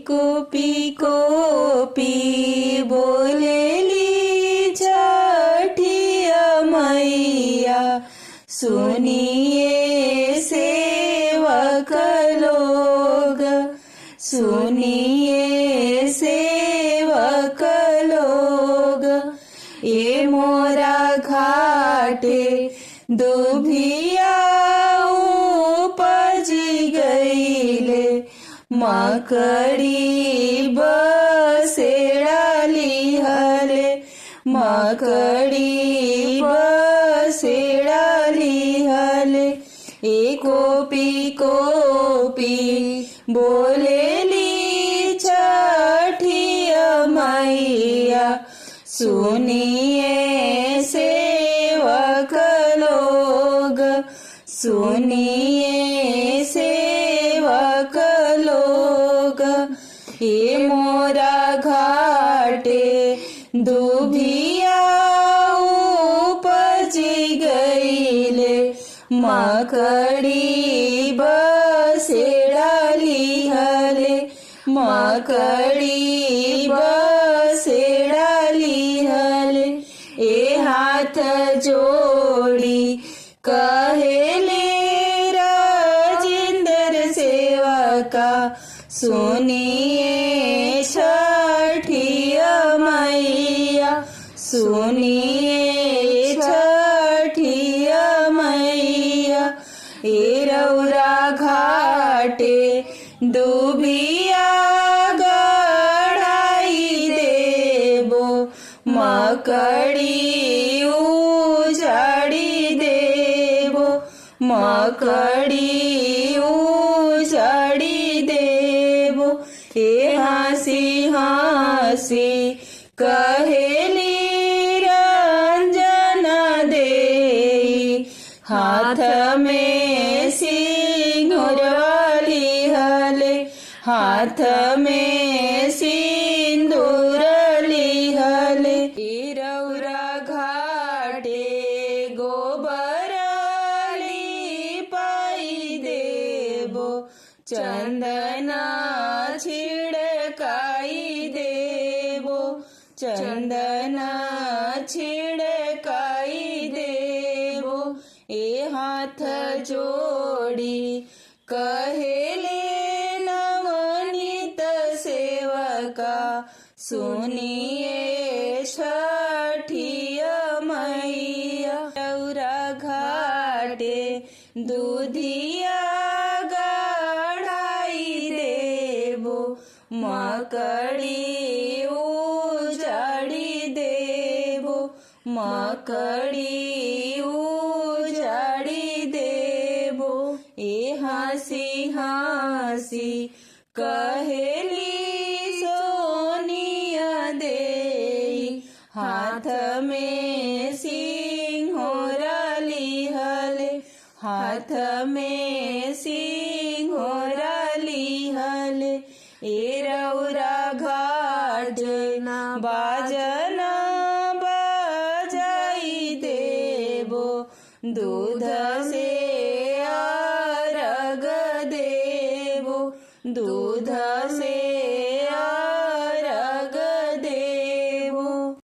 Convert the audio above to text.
Copy copy बोलेली छठिया मैया, सुनिए सेवक लोग, सुनिए सेवक लोग। ये मोरा घाटे दुभिया उपजी गईले, मकड़ी बसेड़ा लिहले, मकड़ी बसेड़ा लिहले। ए कोपी कोपी बोलेली छठिया मैया, सुनिए सेवक लोग, सुनिए सेवक लोग। ये मोरा घाटे दुभिया उपजी गईले, मकड़ी बसेड़ा लिहले, मकड़ी बसेड़ा लिहले। ए हाथ जोड़ी कहेले राजेंद्र सेवका, सुनिए छठिया मैया, सुनिए छठिया मैया। ए रौरा घाटे दुभिया गढ़ाई देबो, मकड़ी उजाड़ी देबो, मकड़ी उजाड़ी देबो। ए हंसी हंसी कहेली रंजना देई, हाथ में सिंदूर लिहले, हाथ में सिंदूर लिहले। ए रौरा घाटे गोबर लिपाई देबो, चंदना छिड़काई देबो, चंदना छिड़काई देबो। ए हाथ जोड़ी कहेले नवनीत सेवका, सुनिए छठिया मैया। रौरा घाटे दूधिया गढ़ाई देबो, मकड़ी उजाड़ी देबो, मकड़ी उजाड़ी देबो। ए हंसी हंसी कहेली सोनिया देई, हाथ में सिंदूर लिहले, हाथ में सिंदूर लिहले। ए रौरा घाट बाजना बजाई देबो, दूध से अर्घ देबो, दूध